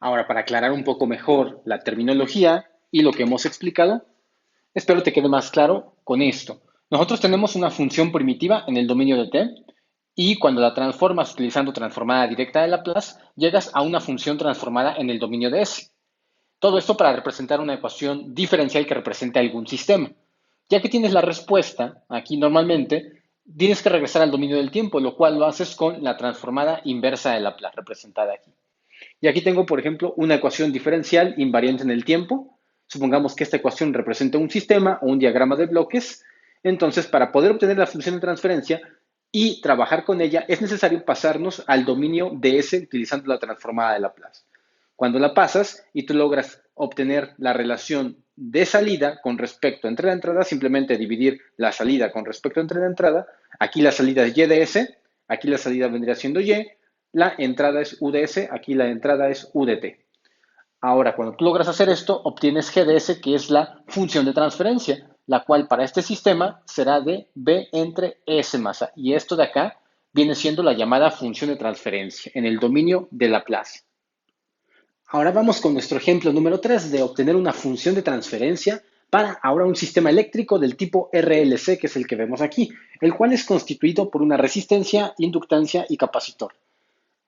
Ahora, para aclarar un poco mejor la terminología y lo que hemos explicado, espero te quede más claro con esto. Nosotros tenemos una función primitiva en el dominio de t y cuando la transformas utilizando transformada directa de Laplace, llegas a una función transformada en el dominio de S. Todo esto para representar una ecuación diferencial que represente algún sistema. Ya que tienes la respuesta, aquí normalmente, tienes que regresar al dominio del tiempo, lo cual lo haces con la transformada inversa de Laplace, representada aquí. Y aquí tengo, por ejemplo, una ecuación diferencial invariante en el tiempo. Supongamos que esta ecuación representa un sistema o un diagrama de bloques. Entonces, para poder obtener la función de transferencia y trabajar con ella, es necesario pasarnos al dominio de S utilizando la transformada de Laplace. Cuando la pasas y tú logras obtener la relación de salida con respecto entre la entrada, simplemente dividir la salida con respecto entre la entrada. Aquí la salida es y de S, aquí la salida vendría siendo y, la entrada es u de s, aquí la entrada es u de t. Ahora, cuando tú logras hacer esto, obtienes g de s, que es la función de transferencia, la cual para este sistema será de b entre s más a. Y esto de acá viene siendo la llamada función de transferencia en el dominio de Laplace. Ahora vamos con nuestro ejemplo número 3 de obtener una función de transferencia para ahora un sistema eléctrico del tipo RLC, que es el que vemos aquí, el cual es constituido por una resistencia, inductancia y capacitor.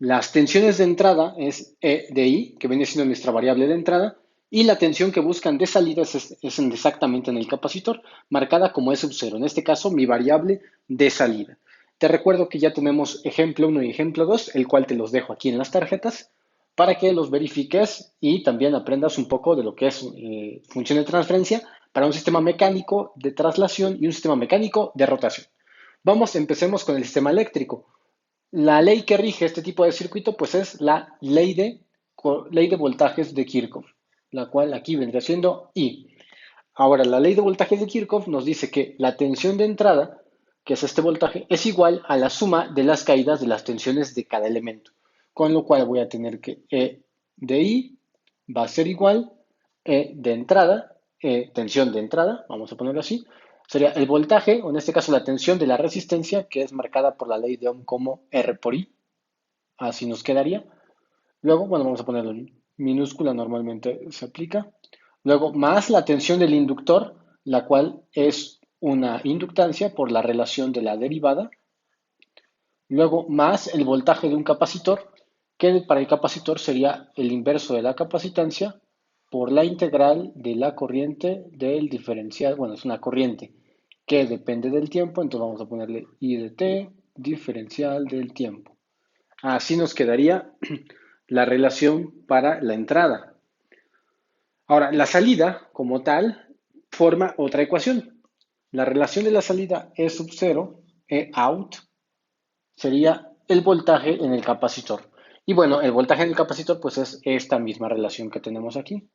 Las tensiones de entrada es E de I, que viene siendo nuestra variable de entrada, y la tensión que buscan de salida es exactamente en el capacitor, marcada como E sub 0. En este caso, mi variable de salida. Te recuerdo que ya tenemos ejemplo 1 y ejemplo 2, el cual te los dejo aquí en las tarjetas, para que los verifiques y también aprendas un poco de lo que es función de transferencia para un sistema mecánico de traslación y un sistema mecánico de rotación. Empecemos con el sistema eléctrico. La ley que rige este tipo de circuito, pues es la ley de voltajes de Kirchhoff, la cual aquí vendría siendo I. Ahora, la ley de voltajes de Kirchhoff nos dice que la tensión de entrada, que es este voltaje, es igual a la suma de las caídas de las tensiones de cada elemento. Con lo cual voy a tener que E de I va a ser igual E de entrada, tensión de entrada, vamos a ponerlo así, sería el voltaje, o en este caso la tensión de la resistencia, que es marcada por la ley de Ohm como R por I. Así nos quedaría. Luego, bueno, vamos a ponerlo en minúscula, normalmente se aplica. Luego, más la tensión del inductor, la cual es una inductancia por la relación de la derivada. Luego, más el voltaje de un capacitor, que para el capacitor sería el inverso de la capacitancia por la integral de la corriente del diferencial. Bueno, es una corriente que depende del tiempo, entonces vamos a ponerle I de t, diferencial del tiempo. Así nos quedaría la relación para la entrada. Ahora, la salida como tal forma otra ecuación. La relación de la salida E sub 0, E out, sería el voltaje en el capacitor. Y bueno, el voltaje en el capacitor pues es esta misma relación que tenemos aquí.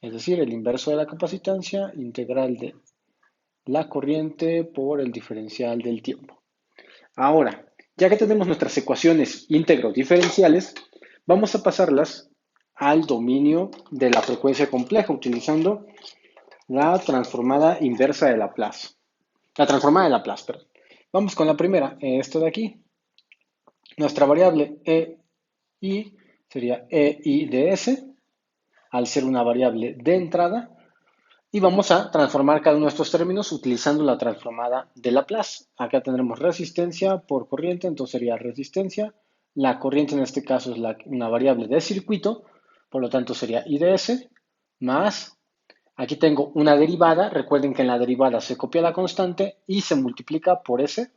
Es decir, el inverso de la capacitancia, integral de la corriente por el diferencial del tiempo. Ahora, ya que tenemos nuestras ecuaciones íntegro diferenciales, vamos a pasarlas al dominio de la frecuencia compleja utilizando la transformada inversa de Laplace. La transformada de Laplace, perdón. Vamos con la primera, esto de aquí. Nuestra variable EI sería EI de S, al ser una variable de entrada, y vamos a transformar cada uno de estos términos utilizando la transformada de Laplace. Acá tendremos resistencia por corriente, entonces sería resistencia. La corriente en este caso es una variable de circuito, por lo tanto sería I de S, más, aquí tengo una derivada, recuerden que en la derivada se copia la constante y se multiplica por S,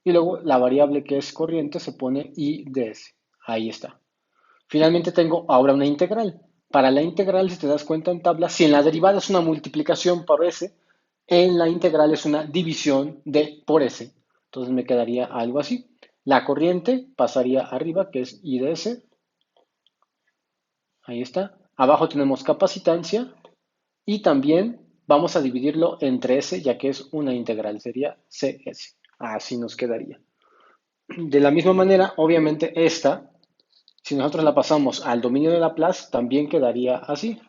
y luego la variable que es corriente se pone I de S. Ahí está. Finalmente tengo ahora una integral. Para la integral, si te das cuenta en tabla, si en la derivada es una multiplicación por s, en la integral es una división de por s. Entonces me quedaría algo así. La corriente pasaría arriba, que es I de s. Ahí está. Abajo tenemos capacitancia y también vamos a dividirlo entre s, ya que es una integral. Sería cs. Así nos quedaría. De la misma manera, obviamente, esta si nosotros la pasamos al dominio de Laplace, también quedaría así.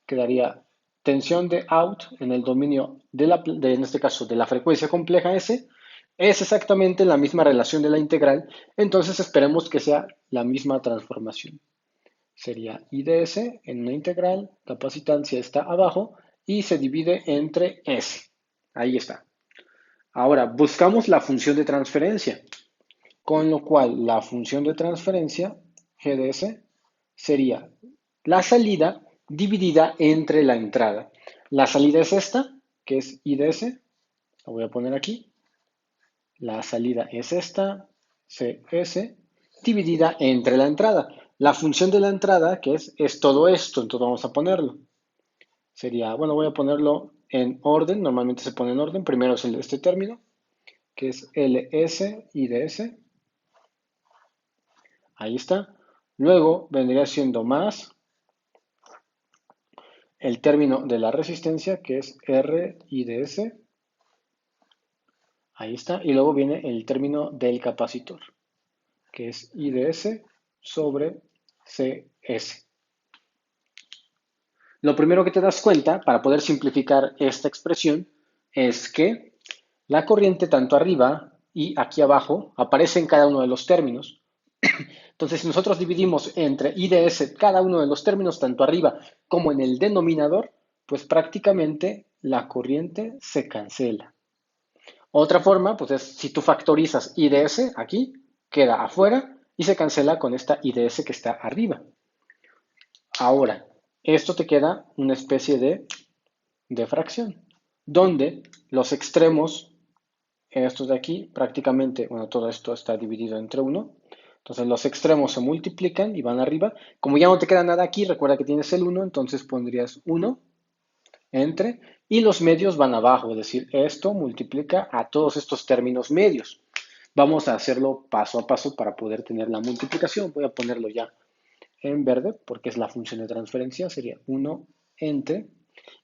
Quedaría tensión de out en el dominio en este caso, de la frecuencia compleja S. Es exactamente la misma relación de la integral. Entonces esperemos que sea la misma transformación. Sería IDS en una integral, capacitancia está abajo y se divide entre S. Ahí está. Ahora, buscamos la función de transferencia, con lo cual la función de transferencia, GDS, sería la salida dividida entre la entrada. La salida es esta, que es IDS, la voy a poner aquí. La salida es esta, CS, dividida entre la entrada. La función de la entrada, que es todo esto, entonces vamos a ponerlo. Sería, bueno, voy a ponerlo en orden, normalmente se pone en orden. Primero es este término, que es LS y DS. Ahí está. Luego vendría siendo más el término de la resistencia, que es R y DS. Ahí está. Y luego viene el término del capacitor, que es IDS sobre CS. Lo primero que te das cuenta para poder simplificar esta expresión es que la corriente tanto arriba y aquí abajo aparece en cada uno de los términos. Entonces, si nosotros dividimos entre I de S cada uno de los términos, tanto arriba como en el denominador, pues prácticamente la corriente se cancela. Otra forma, pues es si tú factorizas I de S aquí, queda afuera y se cancela con esta I de S que está arriba. Ahora, esto te queda una especie de fracción, donde los extremos, estos de aquí, prácticamente, bueno, todo esto está dividido entre uno. Entonces los extremos se multiplican y van arriba. Como ya no te queda nada aquí, recuerda que tienes el 1, entonces pondrías 1 entre, y los medios van abajo, es decir, esto multiplica a todos estos términos medios. Vamos a hacerlo paso a paso para poder tener la multiplicación. Voy a ponerlo ya en verde porque es la función de transferencia, sería 1 entre,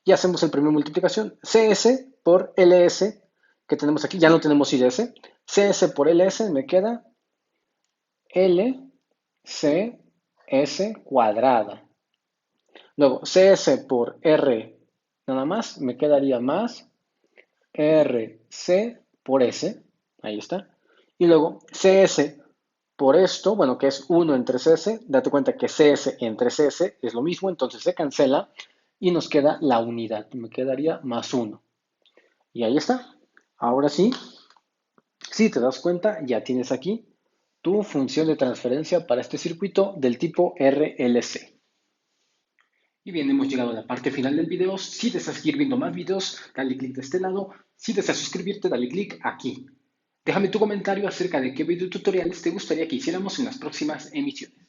y hacemos el primer multiplicación, CS por LS, que tenemos aquí, ya no tenemos IDS, CS por LS me queda LCS cuadrada. Luego, CS por R nada más, me quedaría más RC por S, ahí está. Y luego CS por esto, bueno, que es 1 entre CS, date cuenta que CS entre CS es lo mismo, entonces se cancela y nos queda la unidad, me quedaría más 1. Y ahí está. Ahora sí, si te das cuenta, ya tienes aquí tu función de transferencia para este circuito del tipo RLC. Y bien, hemos llegado a la parte final del video. Si deseas seguir viendo más videos, dale clic de este lado. Si deseas suscribirte, dale clic aquí. Déjame tu comentario acerca de qué videotutoriales te gustaría que hiciéramos en las próximas emisiones.